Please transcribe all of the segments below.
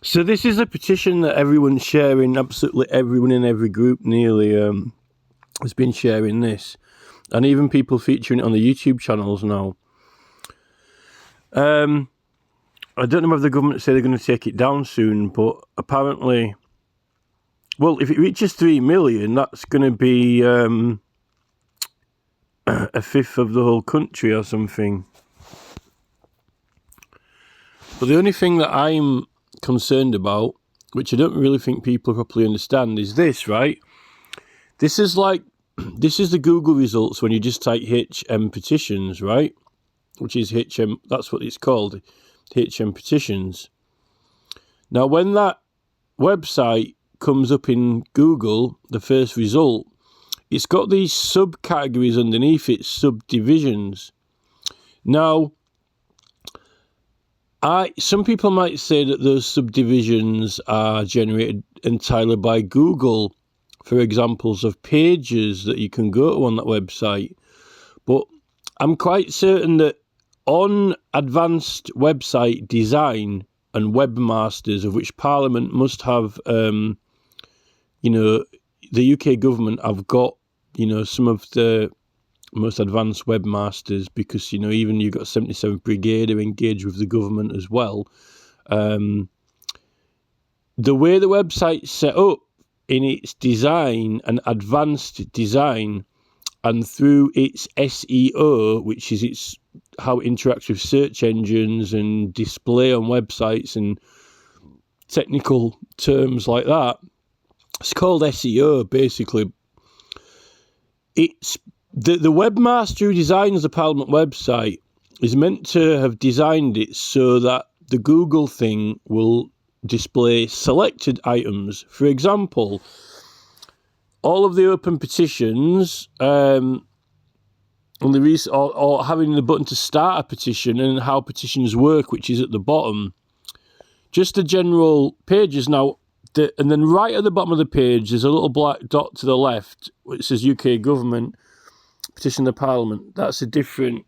So this is a petition that everyone's sharing. Absolutely everyone in every group nearly has been sharing this, and even people featuring it on the YouTube channels now. I don't know whether the government say they're going to take it down soon, but apparently, well, if it reaches 3 million, that's going to be a fifth of the whole country or something. But the only thing that I'm concerned about, which I don't really think people properly understand, is this, right? This is the Google results when you just type HM petitions, right? Which is HM, that's what it's called, HM petitions. Now, when that website comes up in Google, the first result, it's got these subcategories underneath it, subdivisions. Now, some people might say that those subdivisions are generated entirely by Google for examples of pages that you can go to on that website. But I'm quite certain that on advanced website design and webmasters, of which Parliament must have, the UK government have got, some of the most advanced webmasters, because, even you've got 77th Brigade who engage with the government as well. The way the website's set up in its design and advanced design, and through its SEO, which is how it interacts with search engines and display on websites and technical terms like that. It's called SEO, basically. It's the webmaster who designs the Parliament website is meant to have designed it so that the Google thing will display selected items. For example, all of the open petitions, or having the button to start a petition and how petitions work, which is at the bottom. Just the general pages now, and then right at the bottom of the page, there's a little black dot to the left which says UK Government, Petition the Parliament. That's a different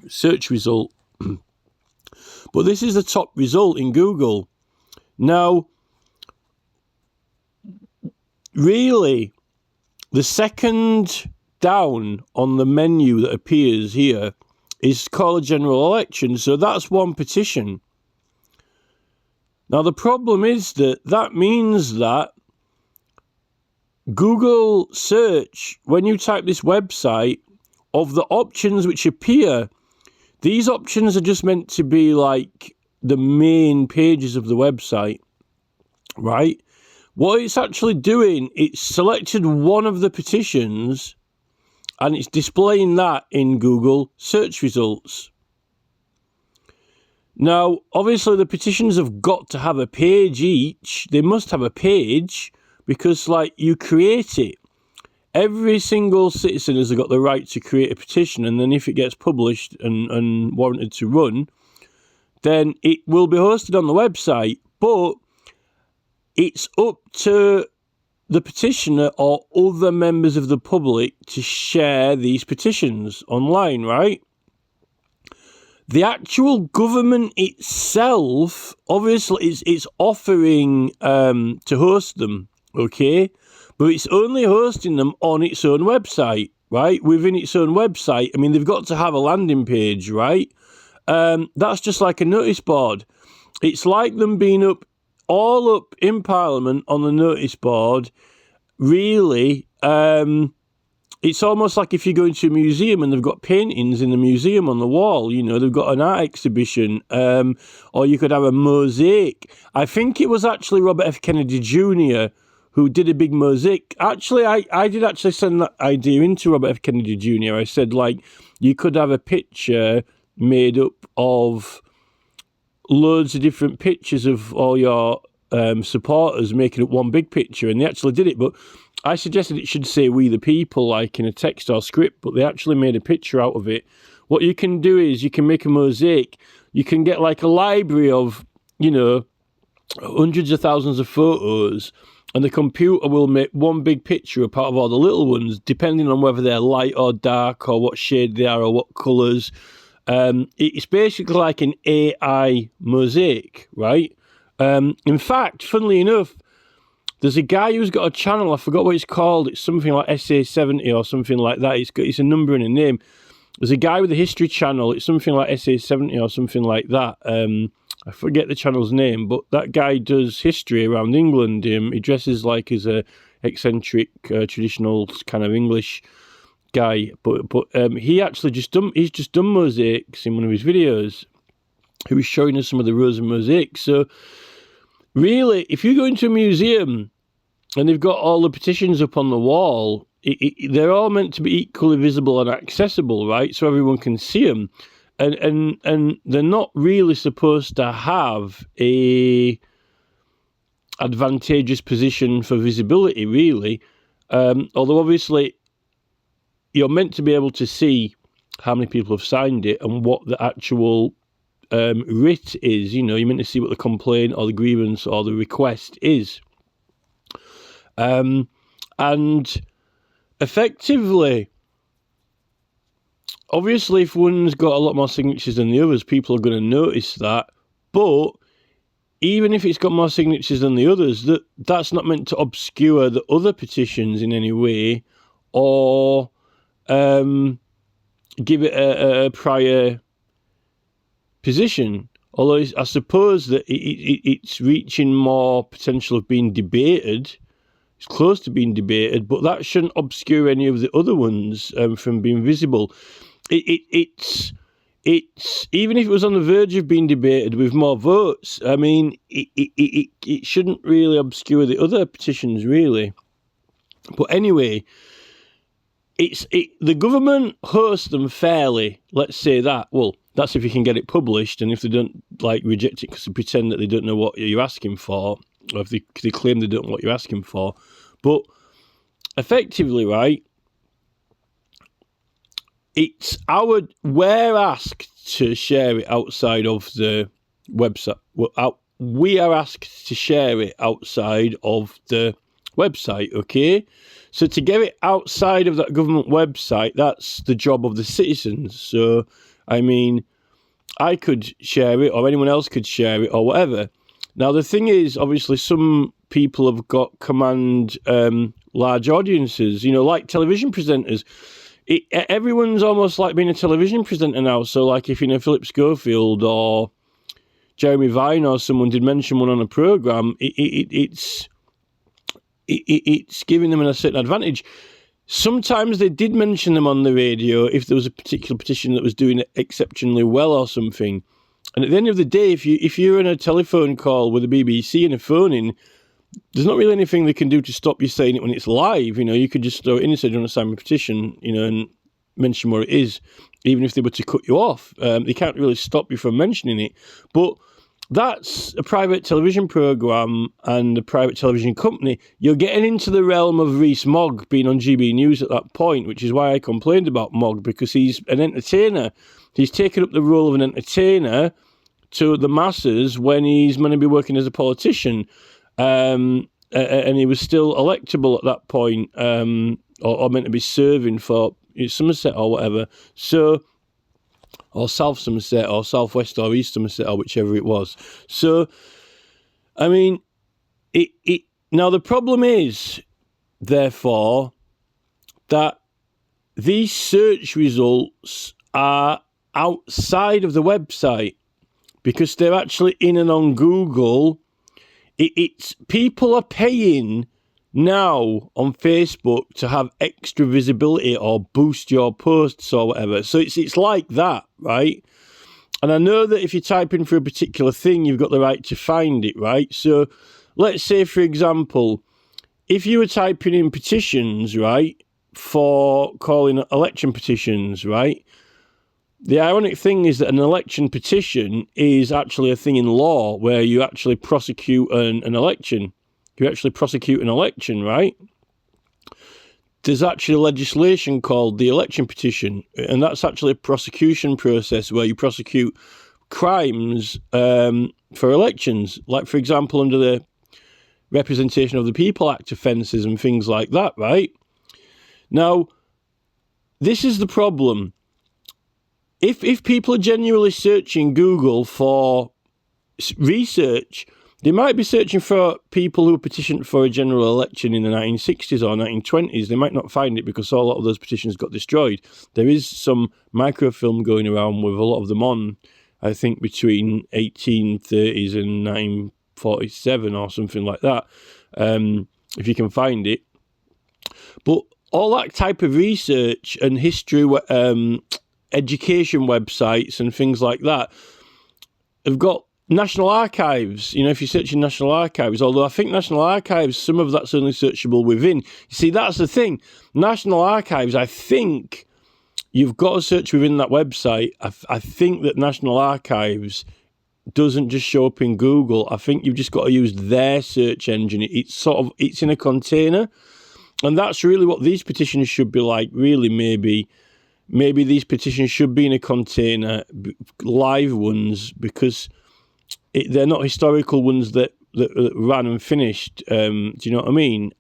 search result. But this is the top result in Google. Now, really, the second down on the menu that appears here is call a general election. So that's one petition. Now, the problem is that means that Google search, when you type this website, of the options which appear, these options are just meant to be like the main pages of the website, right? What it's actually doing, it's selected one of the petitions and it's displaying that in Google search results. Now, obviously, the petitions have got to have a page each. They must have a page because, you create it. Every single citizen has got the right to create a petition, and then if it gets published and warranted to run, then it will be hosted on the website. But it's up to the petitioner or other members of the public to share these petitions online, right? The actual government itself, obviously, it's offering to host them, okay? But it's only hosting them on its own website, right? Within its own website. I mean, they've got to have a landing page, right? That's just like a notice board. It's like them being all up in Parliament on the notice board. Really, it's almost like if you go into a museum and they've got paintings in the museum on the wall, they've got an art exhibition, or you could have a mosaic. I think it was actually Robert F. Kennedy Jr. who did a big mosaic. Actually, I did actually send that idea into Robert F. Kennedy Jr. I said, you could have a picture made up of loads of different pictures of all your supporters making up one big picture, and they actually did it. But I suggested it should say "We the People" like in a text or script, but they actually made a picture out of it. What you can do is you can make a mosaic. You can get a library of, hundreds of thousands of photos, and the computer will make one big picture apart of all the little ones, depending on whether they're light or dark or what shade they are or what colours. It's basically like an AI mosaic, right? In fact, funnily enough, there's a guy who's got a channel, I forgot what it's called, it's something like SA70 or something like that, it's a number and a name. There's a guy with a history channel, it's something like SA70 or something like that. I forget the channel's name, but that guy does history around England. He dresses like as a eccentric, traditional kind of English guy, but he actually just done mosaics in one of his videos. He was showing us some of the rows of mosaics. So really, if you go into a museum and they've got all the petitions up on the wall, they're all meant to be equally visible and accessible, right? So everyone can see them. And they're not really supposed to have a advantageous position for visibility, really. Although obviously you're meant to be able to see how many people have signed it and what the actual writ is. You know, you're meant to see what the complaint or the grievance or the request is. And effectively, obviously, if one's got a lot more signatures than the others, people are going to notice that. But even if it's got more signatures than the others, that's not meant to obscure the other petitions in any way or give it a prior position. Although I suppose that it's reaching more potential of being debated. It's close to being debated, but that shouldn't obscure any of the other ones from being visible. It's even if it was on the verge of being debated with more votes, I mean, it shouldn't really obscure the other petitions, really. But anyway, the government hosts them fairly. Let's say that. Well, that's if you can get it published, and if they don't reject it because they pretend that they don't know what you're asking for, or if they claim they don't know what you're asking for. But effectively, right, we're asked to share it outside of the website. We are asked to share it outside of the website, okay? So to get it outside of that government website, that's the job of the citizens. So, I mean, I could share it, or anyone else could share it, or whatever. Now, the thing is, obviously, some people have got command large audiences, you know, like television presenters. Everyone's almost like being a television presenter now. So, like, if you know Philip Schofield or Jeremy Vine or someone did mention one on a programme, it's giving them a certain advantage. Sometimes they did mention them on the radio if there was a particular petition that was doing exceptionally well or something. And at the end of the day, if you're in a telephone call with the BBC and a phone in, there's not really anything they can do to stop you saying it when it's live. You know, you could just throw it in and say, "Do you want to sign a petition?" You know, and mention what it is, even if they were to cut you off. They can't really stop you from mentioning it. But that's a private television programme and a private television company. You're getting into the realm of Rees-Mogg being on GB News at that point, which is why I complained about Mogg, because he's an entertainer. He's taken up the role of an entertainer to the masses when he's meant to be working as a politician. And he was still electable at that point, or meant to be serving for Somerset or whatever. So, or South Somerset, or South West, or East Somerset, or whichever it was. So, I mean, now the problem is, therefore, that these search results are outside of the website because they're actually in and on Google. It's people are paying now on Facebook to have extra visibility or boost your posts or whatever. So it's like that, right? And I know that if you type in for a particular thing, you've got the right to find it, right? So let's say, for example, if you were typing in petitions, right, for calling election petitions, right? The ironic thing is that an election petition is actually a thing in law where you actually prosecute an election. You actually prosecute an election, right? There's actually legislation called the election petition, and that's actually a prosecution process where you prosecute crimes for elections, like, for example, under the Representation of the People Act offences and things like that, right? Now, this is the problem. If people are genuinely searching Google for research, They might be searching for people who petitioned for a general election in the 1960s or 1920s. They might not find it because a lot of those petitions got destroyed. There is some microfilm going around with a lot of them on, I think, between 1830s and 1947 or something like that, if you can find it. But all that type of research and history, education websites and things like that have got National Archives. If you search in National Archives, although I think National Archives, some of that's only searchable within. You see, that's the thing. National Archives, I think you've got to search within that website. I think that National Archives doesn't just show up in Google. I think you've just got to use their search engine. It's in a container. And that's really what these petitions should be like, really, maybe these petitions should be in a container, live ones, because they're not historical ones that ran and finished. Do you know what I mean?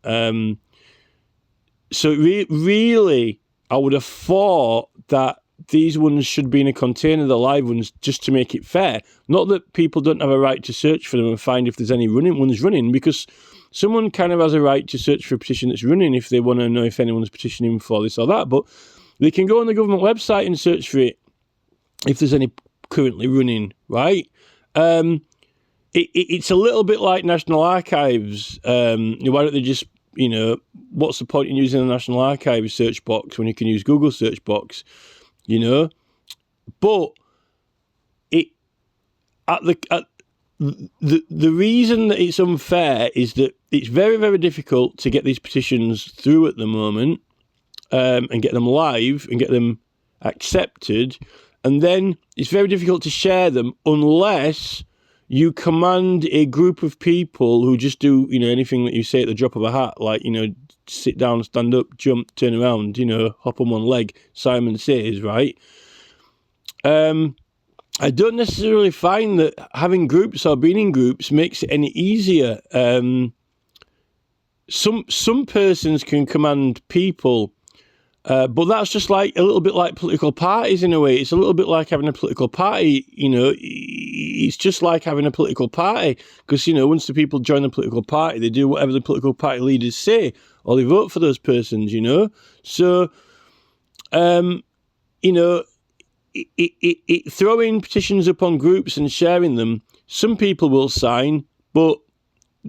So really, I would have thought that these ones should be in a container, the live ones, just to make it fair. Not that people don't have a right to search for them and find if there's any ones running, because someone kind of has a right to search for a petition that's running if they want to know if anyone's petitioning for this or that. But they can go on the government website and search for it if there's any currently running, right? It's a little bit like National Archives. Why don't they just, what's the point in using the National Archives search box when you can use Google search box, But the reason that it's unfair is that it's very, very difficult to get these petitions through at the moment, and get them live and get them accepted. And then it's very difficult to share them unless you command a group of people who just do, anything that you say at the drop of a hat, like, sit down, stand up, jump, turn around, hop on one leg, Simon Says, right? I don't necessarily find that having groups or being in groups makes it any easier. Some persons can command people, but that's just like a little bit like political parties in a way. It's a little bit like having a political party, It's just like having a political party because, once the people join the political party, they do whatever the political party leaders say or they vote for those persons, So, throwing petitions upon groups and sharing them, some people will sign, but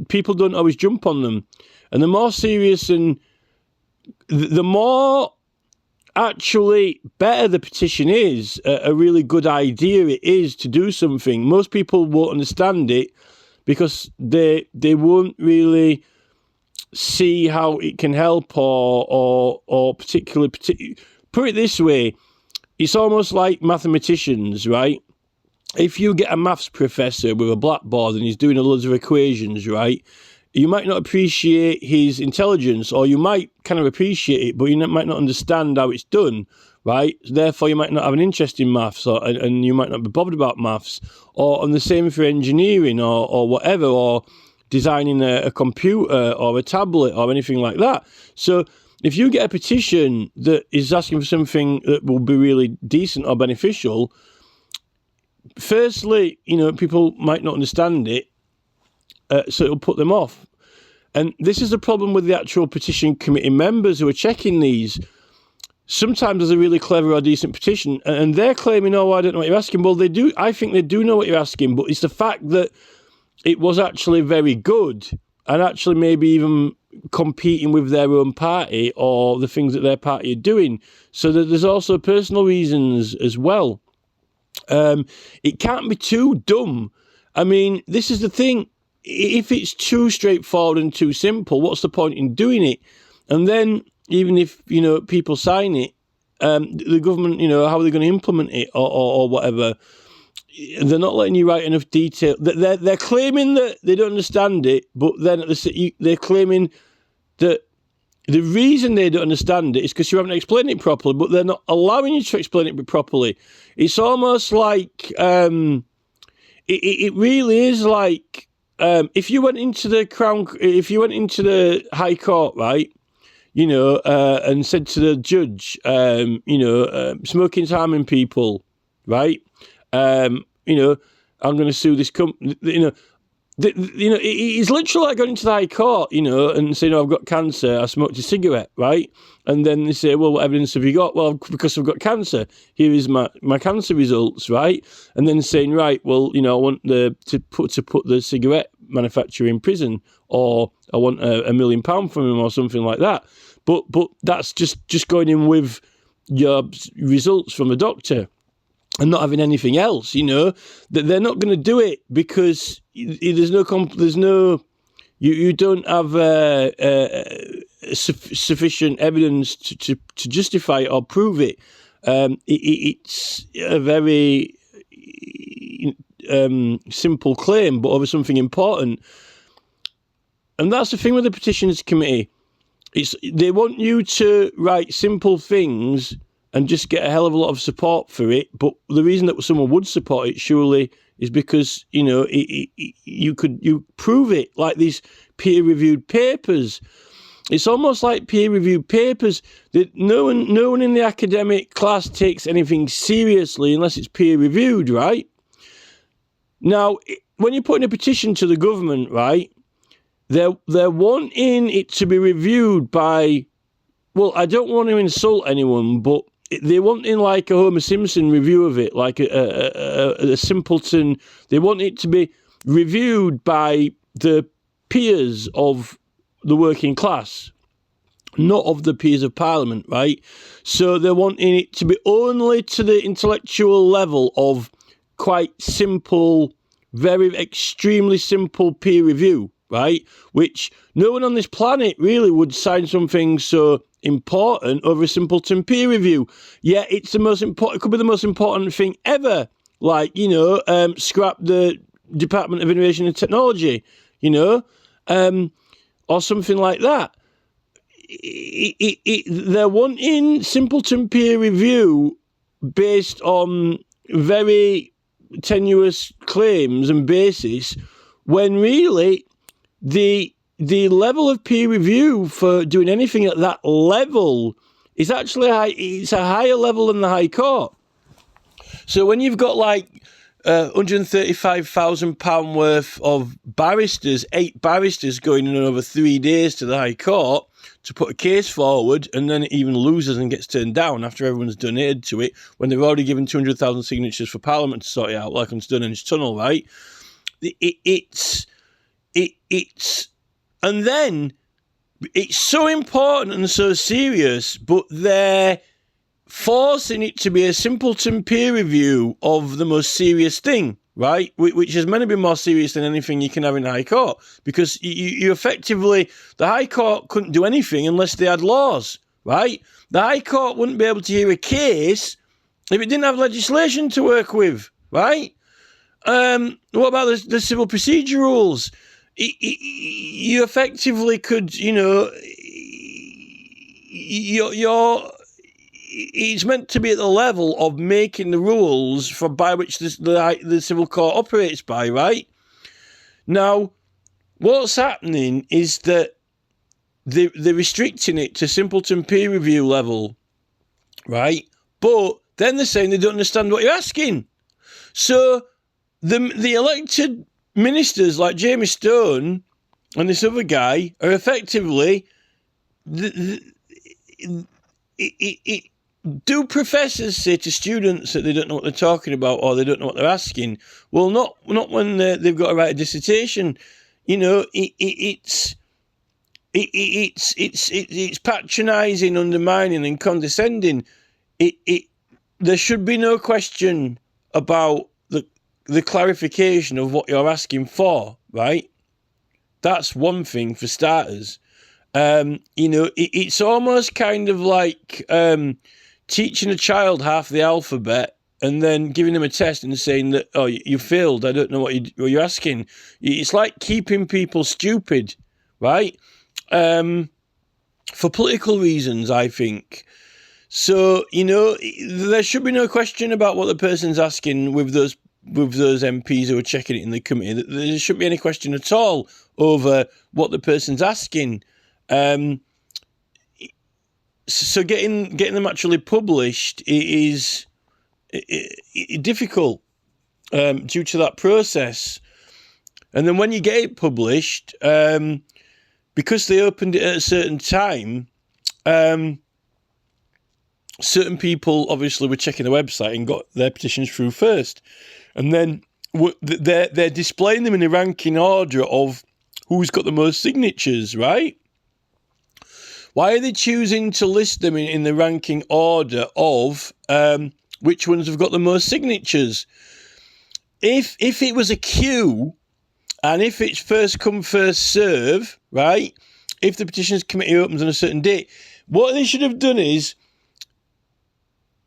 people don't always jump on them. And the more serious and the more actually better the petition is, a really good idea it is to do something, most people won't understand it because they won't really see how it can help or particularly put it this way. It's almost like mathematicians, right? If you get a maths professor with a blackboard and he's doing loads of equations, right, you might not appreciate his intelligence, or you might kind of appreciate it, but you might not understand how it's done, right? Therefore, you might not have an interest in maths, and you might not be bothered about maths. Or the same for engineering or whatever, or designing a computer or a tablet or anything like that. So if you get a petition that is asking for something that will be really decent or beneficial, firstly, people might not understand it, so it'll put them off. And this is the problem with the actual petition committee members who are checking these. Sometimes there's a really clever or decent petition, and they're claiming, I don't know what you're asking. Well, they do. I think they do know what you're asking, but it's the fact that it was actually very good and actually maybe even competing with their own party or the things that their party are doing. So that there's also personal reasons as well. It can't be too dumb. I mean, this is the thing. If it's too straightforward and too simple, what's the point in doing it? And then even if, people sign it, the government, how are they going to implement it or whatever? They're not letting you write enough detail. They're claiming that they don't understand it, but then they're claiming that the reason they don't understand it is because you haven't explained it properly, but they're not allowing you to explain it properly. It's almost like, it really is like, if you went into the High Court, right, and said to the judge, smoking's harming people, right? I'm going to sue this company, It's literally like going into the High Court, and saying, I've got cancer, I smoked a cigarette, right? And then they say, well, what evidence have you got? Well, because I've got cancer, here is my cancer results, right? And then saying, right, well, I want to put the cigarette manufacturer in prison, or I want £1 million from him, or something like that. But that's just going in with your results from a doctor and not having anything else, that they're not going to do it because you don't have sufficient evidence to justify it or prove it. It's a very simple claim, but over something important. And that's the thing with the Petitions Committee. They want you to write simple things and just get a hell of a lot of support for it. But the reason that someone would support it surely is because, you prove it, like these peer-reviewed papers. It's almost like peer-reviewed papers that no one in the academic class takes anything seriously unless it's peer-reviewed, right? Now, when you're putting a petition to the government, right, they're wanting it to be reviewed by, well, I don't want to insult anyone, but they want in like a Homer Simpson review of it, like a simpleton. They want it to be reviewed by the peers of the working class, not of the peers of Parliament, right? So they're wanting it to be only to the intellectual level of quite simple, very extremely simple peer review, right? Which no one on this planet really would sign something so important over a simpleton peer review. Yeah, it's the most important. It could be the most important thing ever. Like, scrap the Department of Innovation and Technology, or something like that. They're wanting simpleton peer review based on very tenuous claims and basis, when really the level of peer review for doing anything at that level is actually it's a higher level than the High Court. So when you've got like £135,000 worth of barristers, 8 barristers going in over 3 days to the High Court to put a case forward, and then it even loses and gets turned down after everyone's donated to it, when they've already given 200,000 signatures for Parliament to sort it out, like on Stonehenge Tunnel, right? And then it's so important and so serious, but they're forcing it to be a simpleton peer review of the most serious thing, right? Which is meant to be more serious than anything you can have in the High Court, because you effectively, the High Court couldn't do anything unless they had laws, right? The High Court wouldn't be able to hear a case if it didn't have legislation to work with, right? What about the civil procedure rules? You effectively could, it's meant to be at the level of making the rules by which the civil court operates by, right? Now, what's happening is that they're restricting it to simpleton peer review level, right? But then they're saying they don't understand what you're asking. So the elected ministers like Jamie Stone and this other guy are effectively do professors say to students that they don't know what they're talking about or they don't know what they're asking? Well, not when they've got to write a dissertation. It's patronising, undermining, and condescending. There should be no question about the clarification of what you're asking for, right? That's one thing for starters. It's almost kind of like teaching a child half the alphabet and then giving them a test and saying that, oh, you failed, I don't know what you're asking. It's like keeping people stupid, right? For political reasons, I think. So, there should be no question about what the person's asking with those MPs who are checking it in the committee. There shouldn't be any question at all over what the person's asking. So getting them actually published is difficult due to that process. And then when you get it published, because they opened it at a certain time, certain people obviously were checking the website and got their petitions through first. And then they're displaying them in a ranking order of who's got the most signatures, right? Why are they choosing to list them in the ranking order of which ones have got the most signatures? If it was a queue, and if it's first come, first serve, right? If the petitions committee opens on a certain date, what they should have done is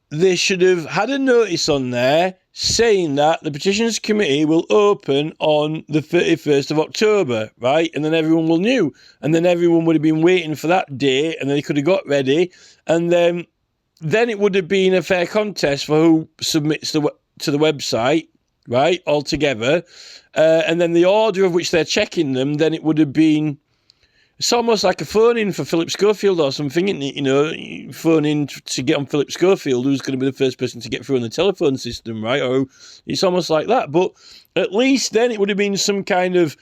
they should have had a notice on there saying that the petitions committee will open on the 31st of October, right? And then everyone will know. And then everyone would have been waiting for that day, and then they could have got ready. And then it would have been a fair contest for who submits to the website, right, altogether. And then the order of which they're checking them, then it would have been, it's almost like a phone-in for Philip Schofield or something, isn't it? You know, you phone in to get on Philip Schofield, who's going to be the first person to get through on the telephone system, right? Or it's almost like that. But at least then it would have been some kind of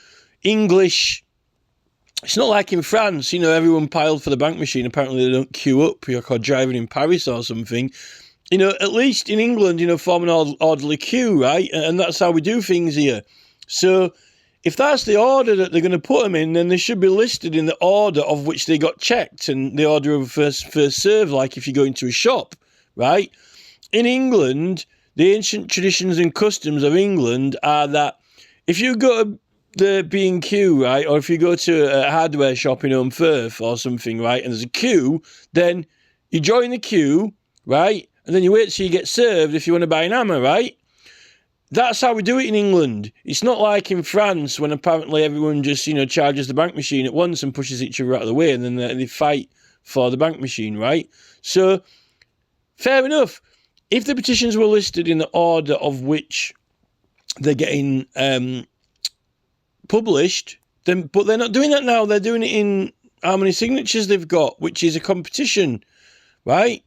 English. It's not like in France, you know, everyone piled for the bank machine. Apparently they don't queue up, you're called driving in Paris or something. You know, at least in England, you know, form an orderly queue, right? And that's how we do things here. So if that's the order that they're going to put them in, then they should be listed in the order of which they got checked and the order of first serve, like if you go into a shop, right? In England, the ancient traditions and customs of England are that if you go to the B&Q, right, or if you go to a hardware shop in Home Firth or something, right, and there's a queue, then you join the queue, right, and then you wait till you get served if you want to buy an hammer, right? That's how we do it in England. It's not like in France when apparently everyone just, you know, charges the bank machine at once and pushes each other out of the way, and then they fight for the bank machine, right? So, fair enough. If the petitions were listed in the order of which they're getting published, then, but they're not doing that now. They're doing it in how many signatures they've got, which is a competition, right?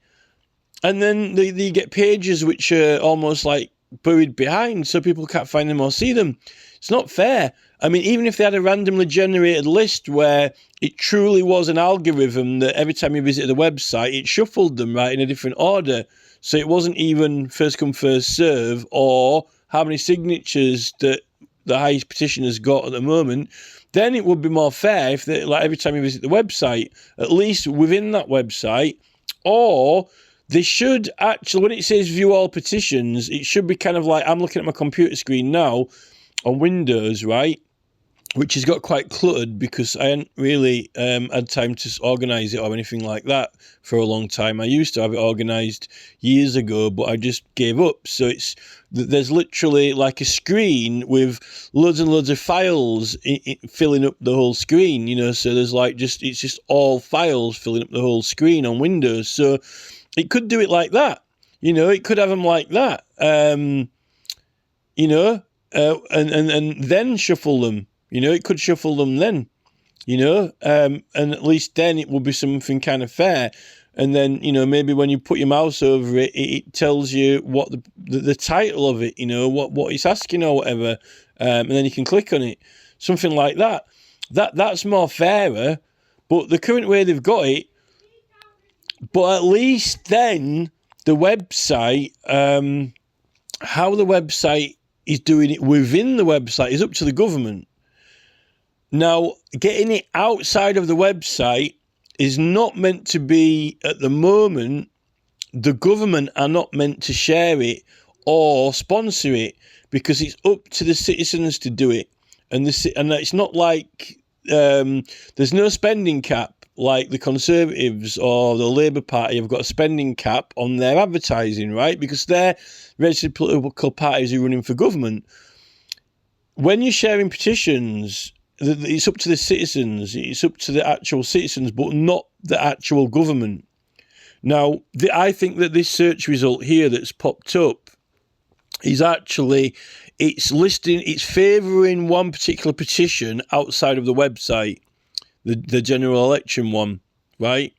And then they get pages which are almost like buried behind, so people can't find them or see them. It's not fair. I mean, even if they had a randomly generated list where it truly was an algorithm that every time you visited the website, it shuffled them, right, in a different order. So it wasn't even first come, first serve, or how many signatures that the highest petition has got at the moment, then it would be more fair if they, like every time you visit the website, at least within that website, or they should actually, when it says view all petitions, it should be kind of like, I'm looking at my computer screen now on Windows, right? Which has got quite cluttered because I hadn't really had time to organise it or anything like that for a long time. I used to have it organised years ago, but I just gave up. So there's literally like a screen with loads and loads of files filling up the whole screen, you know. So there's like it's just all files filling up the whole screen on Windows. So it could do it like that, you know. It could have them like that, you know, and then shuffle them. You know, it could shuffle them then, you know, and at least then it will be something kind of fair. And then, you know, maybe when you put your mouse over it, it tells you what the title of it, you know, what it's asking or whatever, and then you can click on it, something like that. That's more fairer. But the current way they've got it, but at least then the website, how the website is doing it within the website is up to the government. Now, getting it outside of the website is not meant to be, at the moment, the government are not meant to share it or sponsor it because it's up to the citizens to do it. And it's not like there's no spending cap like the Conservatives or the Labour Party have got a spending cap on their advertising, right? Because they're registered political parties who are running for government. When you're sharing petitions, it's up to the citizens, it's up to the actual citizens, but not the actual government. Now, I think that this search result here that's popped up is actually, it's favouring one particular petition outside of the website, the general election one, right?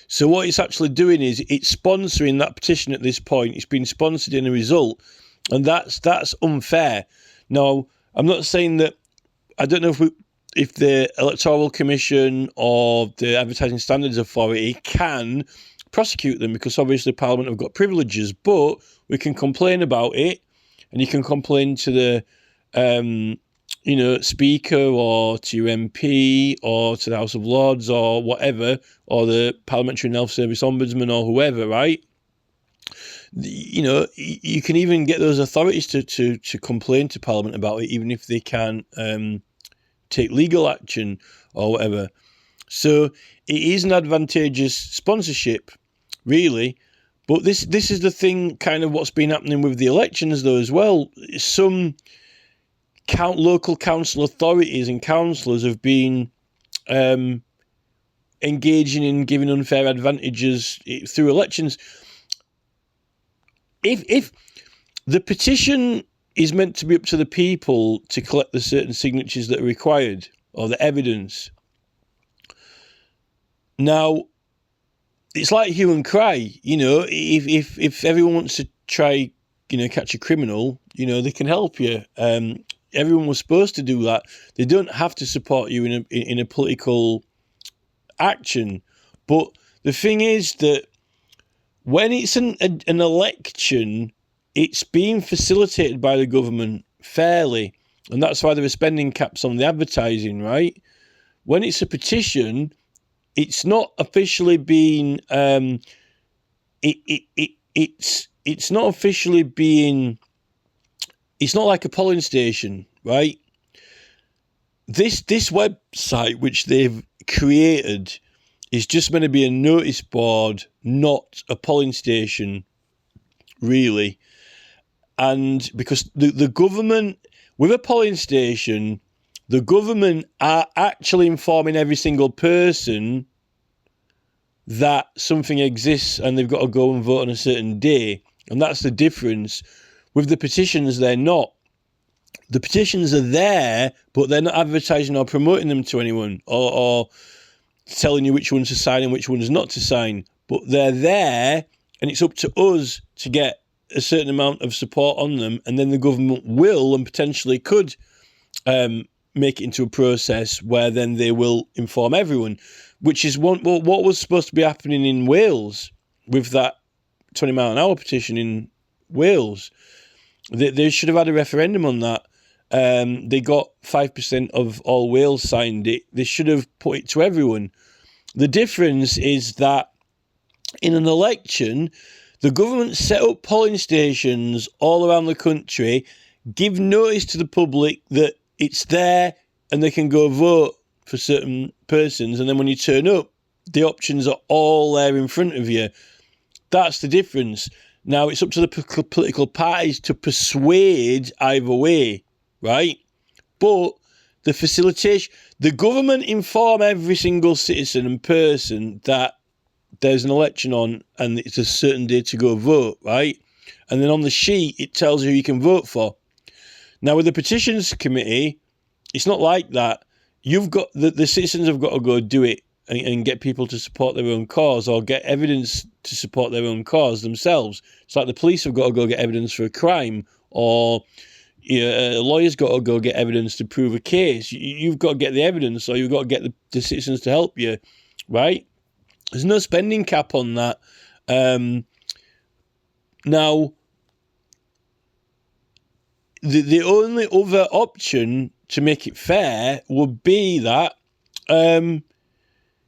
So what it's actually doing is it's sponsoring that petition at this point. It's been sponsored in a result, and that's unfair. Now, I'm not saying that I don't know if the Electoral Commission or the Advertising Standards Authority can prosecute them, because obviously Parliament have got privileges, but we can complain about it, and you can complain to the Speaker or to your MP or to the House of Lords or whatever, or the Parliamentary and Health Service Ombudsman or whoever, right? You can even get those authorities to complain to Parliament about it, even if they can't take legal action or whatever. So it is an advantageous sponsorship, really. But this is the thing, kind of what's been happening with the elections, though, as well. Some local council authorities and councillors have been engaging in giving unfair advantages through elections. If the petition is meant to be up to the people to collect the certain signatures that are required, or the evidence, now it's like hue and cry. If everyone wants to try, catch a criminal, they can help you. Everyone was supposed to do that. They don't have to support you in a political action. But the thing is that when it's an election, it's being facilitated by the government fairly, and that's why there are spending caps on the advertising, right? When it's a petition, it's not officially being it's not officially being. It's not like a polling station, right? This website which they've created is just meant to be a notice board, not a polling station, really. And because the government, with a polling station, the government are actually informing every single person that something exists and they've got to go and vote on a certain day. And that's the difference. With the petitions, they're not. The petitions are there, but they're not advertising or promoting them to anyone, or telling you which ones to sign and which ones not to sign. But they're there, and it's up to us to get a certain amount of support on them, and then the government will and potentially could make it into a process where then they will inform everyone, which is what was supposed to be happening in Wales with that 20 mile an hour petition in Wales. They should have had a referendum on that. They got 5% of all Wales signed it. They should have put it to everyone. The difference is that in an election, the government set up polling stations all around the country, give notice to the public that it's there and they can go vote for certain persons. And then when you turn up, the options are all there in front of you. That's the difference. Now, it's up to the political parties to persuade either way, right? But the facilitation, the government inform every single citizen and person that there's an election on and it's a certain day to go vote, right? And then on the sheet, it tells you who you can vote for. Now, with the petitions committee, it's not like that. You've got the citizens have got to go do it and get people to support their own cause, or get evidence to support their own cause themselves. It's like the police have got to go get evidence for a crime, or a lawyer's got to go get evidence to prove a case. You've got to get the evidence, or you've got to get the citizens to help you, right? There's no spending cap on that. Now, the only other option to make it fair would be that,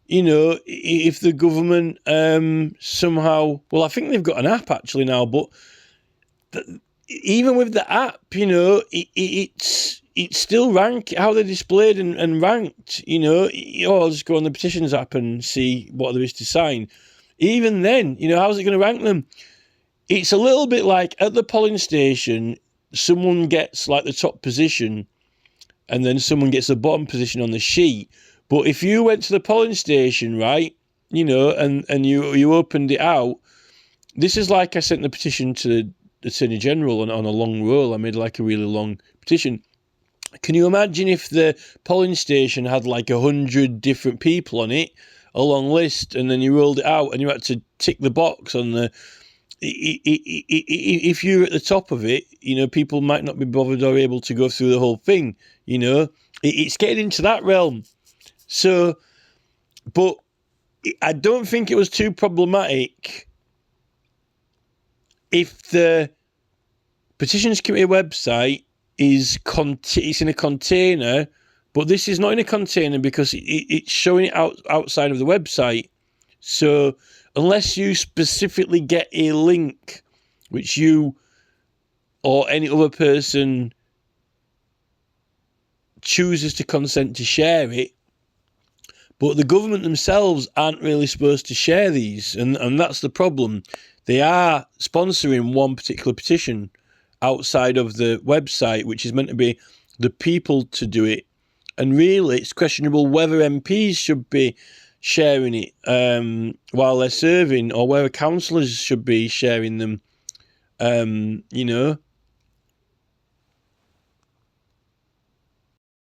if the government somehow... Well, I think they've got an app actually now, but even with the app, it's still ranked, how they're displayed and ranked, I'll just go on the petitions app and see what there is to sign. Even then, how's it going to rank them? It's a little bit like at the polling station, someone gets like the top position and then someone gets the bottom position on the sheet. But if you went to the polling station, right, and you opened it out, this is like I sent the petition to the Attorney General on a long roll. I made like a really long petition. Can you imagine if the polling station had like 100 different people on it, a long list, and then you rolled it out and you had to tick the box on the... If you're at the top of it, people might not be bothered or able to go through the whole thing. You know, it's getting into that realm. So, but I don't think it was too problematic if the Petitions Committee website it's in a container, but this is not in a container because it's showing it outside of the website. So unless you specifically get a link which you or any other person chooses to consent to share it, but the government themselves aren't really supposed to share these, and that's the problem. They are sponsoring one particular petition outside of the website, which is meant to be the people to do it. And really, it's questionable whether MPs should be sharing it while they're serving, or whether councillors should be sharing them. You know,